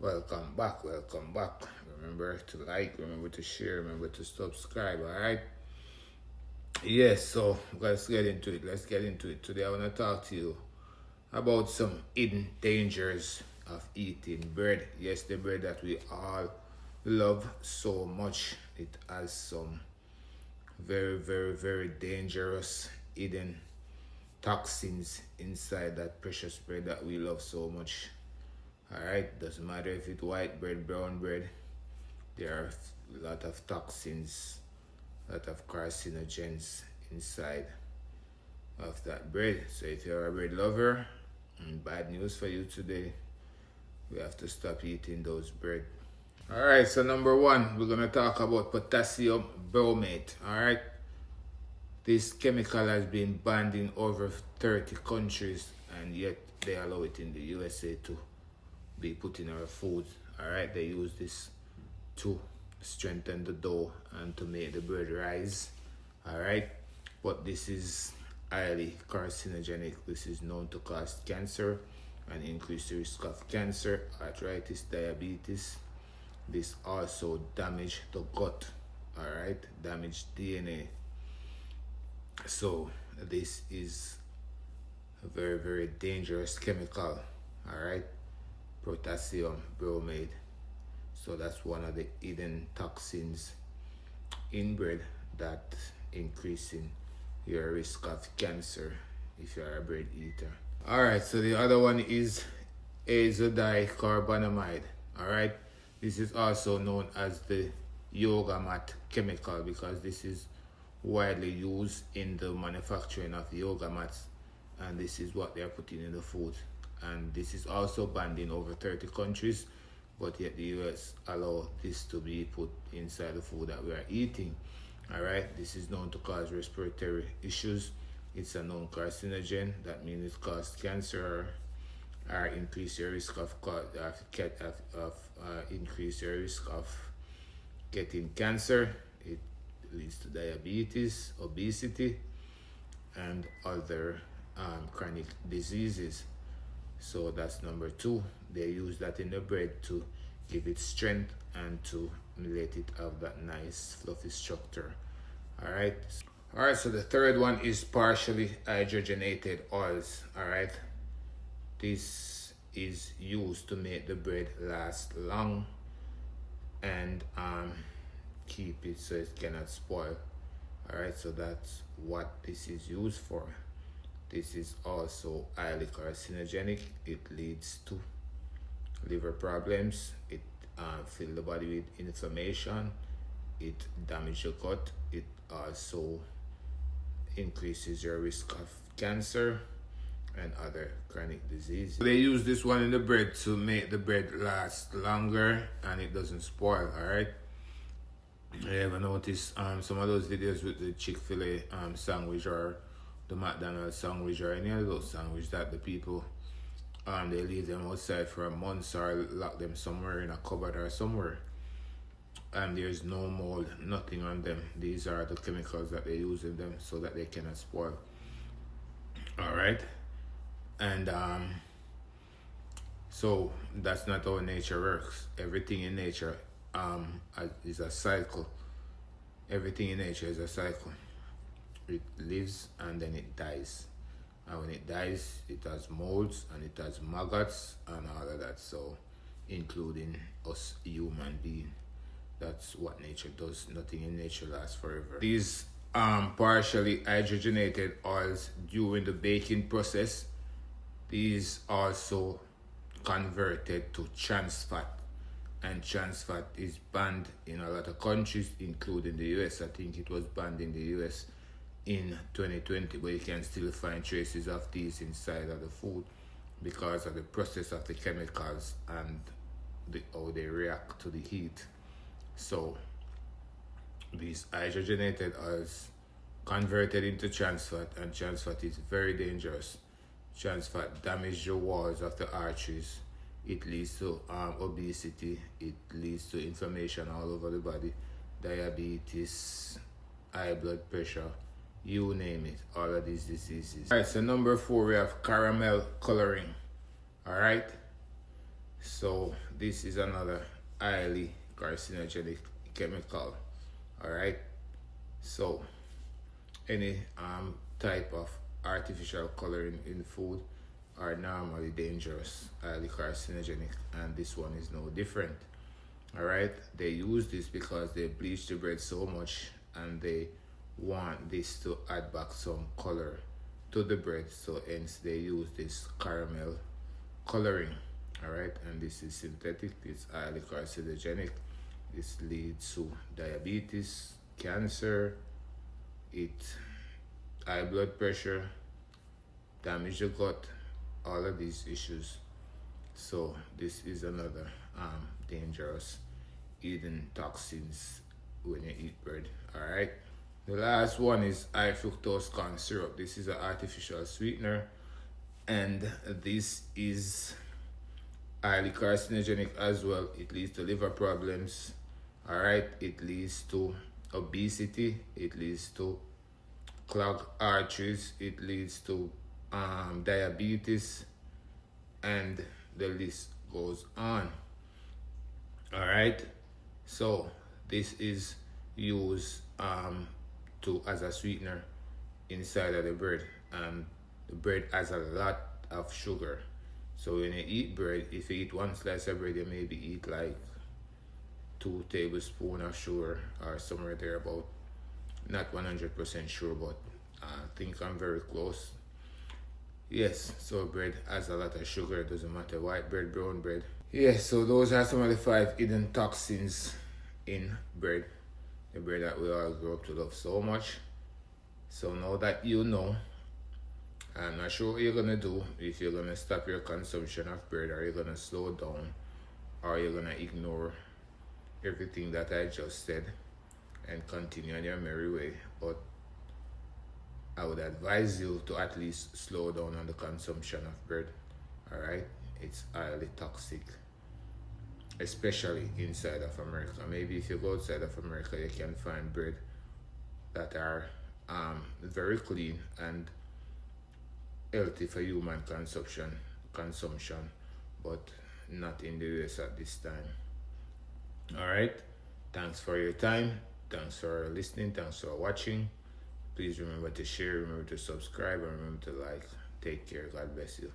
Welcome back, welcome back. Remember to like, remember to share, remember to subscribe, alright? Yes, so let's get into it. Let's get into it. Today I want to talk to you about some hidden dangers of eating bread. Yes, the bread that we all love so much. It has some very dangerous hidden toxins inside that precious bread that we love so much. Alright, doesn't matter if it's white bread, brown bread, there are a lot of toxins, a lot of carcinogens inside of that bread. So if you're a bread lover, bad news for you today. We have to stop eating those bread. Alright, so number one, we're gonna talk about potassium bromate. Alright. This chemical has been banned in over 30 countries, and yet they allow it in the USA to be put in our food. Alright, they use this to strengthen the dough and to make the bread rise. Alright, but this is highly carcinogenic. This is known to cause cancer and increase the risk of cancer, arthritis, diabetes. This also damage the gut. Alright, damage DNA. So this is a very dangerous chemical. Alright, potassium bromate. So that's one of the hidden toxins in bread that increasing your risk of cancer if you're a bread eater. Alright, so the other one is azodicarbonamide. Alright, this is also known as the yoga mat chemical because this is widely used in the manufacturing of yoga mats, and this is what they are putting in the food. And this is also banned in over 30 countries, but yet the US allow this to be put inside the food that we are eating. Alright, this is known to cause respiratory issues. It's a known carcinogen. That means it causes cancer or increase your risk of increase your risk of getting cancer. It leads to diabetes, obesity, and other chronic diseases. So that's number two. They use that in the bread to give it strength and to let it have that nice fluffy structure. Alright, so the third one is partially hydrogenated oils. Alright, this is used to make the bread last long and keep it so it cannot spoil. Alright, so that's what this is used for. This is also highly carcinogenic. It leads to liver problems. It fills the body with inflammation. It damages your gut. It also increases your risk of cancer and other chronic diseases. They use this one in the bread to make the bread last longer and it doesn't spoil. Alright, you ever notice some of those videos with the Chick-fil-A sandwich or the McDonald's sandwich or any of those sandwiches that the people they leave them outside for a month or lock them somewhere in a cupboard or somewhere, and there's no mold, nothing on them. These are the chemicals that they use in them so that they cannot spoil. Alright, and so that's not how nature works. Everything in nature is a cycle. Everything in nature is a cycle. It lives and then it dies, and when it dies it has molds and it has maggots and all of that, so including us human beings. That's what nature does. Nothing in nature lasts forever. These partially hydrogenated oils, during the baking process, these also converted to trans fat, and trans fat is banned in a lot of countries including the US. I think it was banned in the US in 2020, but you can still find traces of these inside of the food because of the process of the chemicals and how they react to the heat. So these hydrogenated oils converted into trans fat, and trans fat is very dangerous. Trans fat damages the walls of the arteries. It leads to obesity. It leads to inflammation all over the body, diabetes, high blood pressure, you name it, all of these diseases. Alright, so number 4, we have caramel coloring. Alright, So this is another highly carcinogenic chemical. All right. So any type of artificial coloring in food are normally dangerous, highly carcinogenic, and this one is no different. All right, they use this because they bleach the bread so much and they want this to add back some color to the bread, so hence they use this caramel coloring. All right, and this is synthetic, it's highly carcinogenic. This leads to diabetes, cancer, it high blood pressure, damage the gut, all of these issues. So this is another dangerous eating toxins when you eat bread. All right. The last one is high fructose corn syrup. This is an artificial sweetener, and this is highly carcinogenic as well. It leads to liver problems. All right. It leads to obesity. It leads to clogged arteries. It leads to diabetes, and the list goes on. All right. So this is used to as a sweetener inside of the bread, and the bread has a lot of sugar. So when you eat bread, if you eat one slice of bread, you maybe eat like 2 tablespoons of sugar or somewhere there about. Not 100% sure, but I think I'm very close. Yes, so bread has a lot of sugar. It doesn't matter white bread, brown bread. Yes, so those are some of the 5 hidden toxins in bread. The bread that we all grew up to love so much. So now that you know, I'm not sure what you're gonna do, if you're gonna stop your consumption of bread, or you're gonna slow down, or you're gonna ignore everything that I just said and continue on your merry way. But I would advise you to at least slow down on the consumption of bread. Alright? It's highly toxic, especially inside of America. Maybe if you go outside of America, you can find bread that are very clean and healthy for human consumption, but not in the US at this time. Alright? Thanks for your time. Thanks for listening. Thanks for watching. Please remember to share, remember to subscribe, and remember to like. Take care. God bless you.